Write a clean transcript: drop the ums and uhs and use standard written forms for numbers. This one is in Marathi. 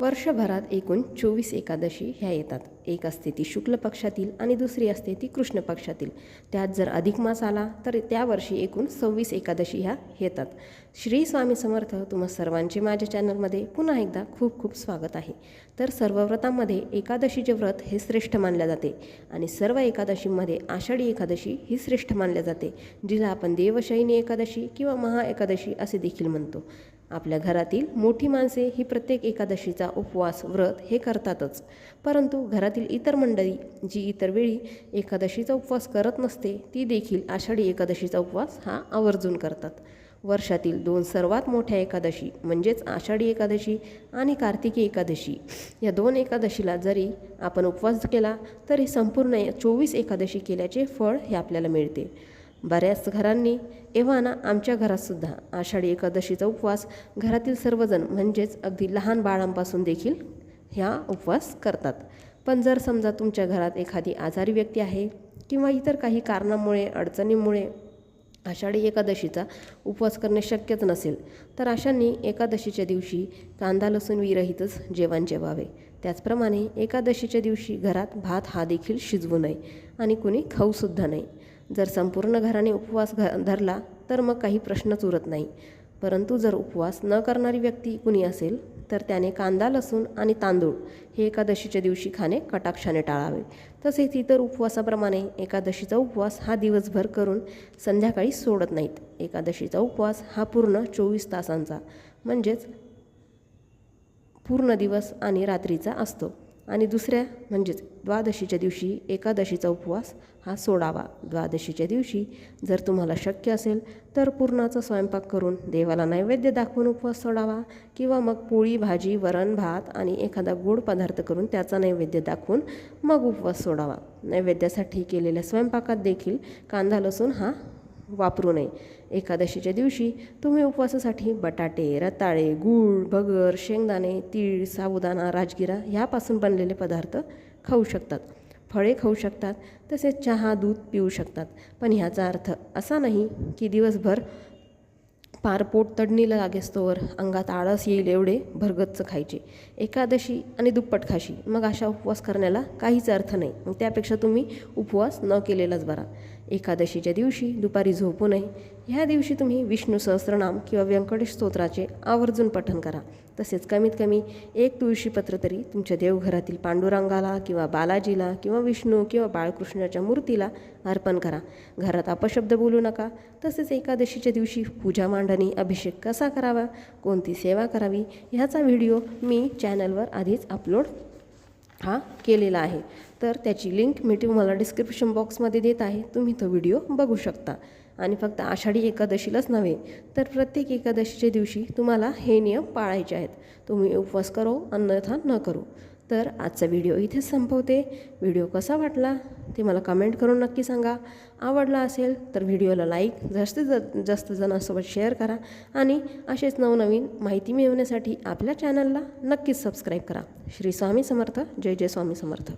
वर्षभरात एकूण 24 एकादशी ह्या येतात. एक असते ती शुक्ल पक्षातील आणि दुसरी असते ती कृष्ण पक्षातील. त्यात जर अधिक मास आला तर त्या वर्षी एकूण 26 एकादशी ह्या येतात. श्री स्वामी समर्थ. तुम्हा सर्वांचे माझ्या चॅनलमध्ये पुन्हा एकदा खूप खूप स्वागत आहे. तर सर्व व्रतांमध्ये एकादशीचे व्रत हे श्रेष्ठ मानले जाते आणि सर्व एकादशींमध्ये आषाढी एकादशी ही श्रेष्ठ मानले जाते, जिला आपण देवशयनी एकादशी किंवा महा एकादशी असे देखील म्हणतो. आपल्या घरातील मोठी माणसे ही प्रत्येक एकादशीचा उपवास व्रत हे करतातच, परंतु घरातील इतर मंडळी जी इतर वेळी एकादशीचा उपवास करत नसते ती देखील आषाढी एकादशीचा उपवास हा आवर्जून करतात. वर्षातील दोन सर्वात मोठ्या एकादशी म्हणजेच आषाढी एकादशी आणि कार्तिकी एकादशी या दोन एकादशीला जरी आपण उपवास केला तरी संपूर्ण 24 एकादशी केल्याचे फळ हे आपल्याला मिळते. बऱ्याच घरांनी एव्हाना आमच्या घरातसुद्धा आषाढी एकादशीचा उपवास घरातील सर्वजण म्हणजेच अगदी लहान बाळांपासून देखील ह्या उपवास करतात. पण जर समजा तुमच्या घरात एखादी आजारी व्यक्ती आहे किंवा इतर काही कारणामुळे अडचणीमुळे आषाढी एकादशीचा उपवास करणे शक्यच नसेल तर अशांनी एकादशीच्या दिवशी कांदा लसूण विरहितच जेवण जेवावे. त्याचप्रमाणे एकादशीच्या दिवशी घरात भात हा देखील शिजवू नये आणि कुणी खाऊसुद्धा नाही. जर संपूर्ण घराने उपवास धरला तर मग काही प्रश्नच उरत नाही, परंतु जर उपवास न करणारी व्यक्ती कुणी असेल तर त्याने कांदा लसूण आणि तांदूळ हे एकादशीच्या दिवशी खाणे कटाक्षाने टाळावे. तसेच इतर उपवासाप्रमाणे एकादशीचा उपवास हा दिवसभर करून संध्याकाळी सोडत नाहीत. एकादशीचा उपवास हा पूर्ण 24 तासांचा म्हणजेच पूर्ण दिवस आणि रात्रीचा असतो आणि दुसऱ्या म्हणजेच द्वादशीच्या दिवशी एकादशीचा उपवास हा सोडावा. द्वादशीच्या दिवशी जर तुम्हाला शक्य असेल तर पुरणाचा स्वयंपाक करून देवाला नैवेद्य दाखवून उपवास सोडावा किंवा मग पोळी भाजी वरण भात आणि एखादा गोड पदार्थ करून त्याचा नैवेद्य दाखवून मग उपवास सोडावा. नैवेद्यासाठी केलेल्या स्वयंपाकात देखील कांदा लसूण हा वापरू नये. एकादशीच्या दिवशी तुम्ही उपवासासाठी बटाटे रताळे गूळ भगर शेंगदाणे तीळ साबुदाणा राजगिरा ह्यापासून बनलेले पदार्थ खाऊ शकतात. फळे खाऊ शकतात. तसेच चहा दूध पिऊ शकतात. पण ह्याचा अर्थ असा नाही की दिवसभर पार पोट तडणीला लागेस्तोवर अंगात आळस येईल एवढे भरगच्च खायचे. एकादशी आणि दुप्पट खाशी मग अशा उपवास करण्याला काहीच अर्थ नाही. मग त्यापेक्षा तुम्ही उपवास न केलेलाच बरा. एकादशीच्या दिवशी दुपारी झोपू नये. ह्या दिवशी तुम्ही विष्णू सहस्त्रनाम किंवा व्यंकटेश स्तोत्राचे आवर्जून पठण करा. तसेच कमीत कमी एक तुळशीपत्र तरी तुमच्या देवघरातील पांडुरंगाला किंवा बालाजीला किंवा विष्णू किंवा बाळकृष्णाच्या मूर्तीला अर्पण करा. घरात अपशब्द बोलू नका. तसेच एकादशीच्या दिवशी पूजा मांडणी अभिषेक कसा करावा कोणती सेवा करावी ह्याचा व्हिडिओ मी चॅनलवर आधीच अपलोड हा केलेला आहे, तर त्याची लिंक मी तुम्हाला डिस्क्रिप्शन बॉक्समध्ये देत आहे. तुम्ही तो व्हिडिओ बघू शकता. आणि फक्त आषाढी एकादशीलाच नव्हे तर प्रत्येक एकादशीच्या दिवशी तुम्हाला हे नियम पाळायचे आहेत. तुम्ही उपवास करो अन्यथा न करू. तर आजचा व्हिडिओ इथेच संपवते. व्हिडिओ कसा वाटला ते मला कमेंट करून नक्की सांगा. आवडला असेल तर व्हिडिओला लाईक जास्तीत जास्त जणांसोबत शेअर करा आणि असेच नवनवीन माहिती मिळवण्यासाठी आपल्या चॅनलला नक्कीच सबस्क्राईब करा. श्री स्वामी समर्थ. जय जय स्वामी समर्थ.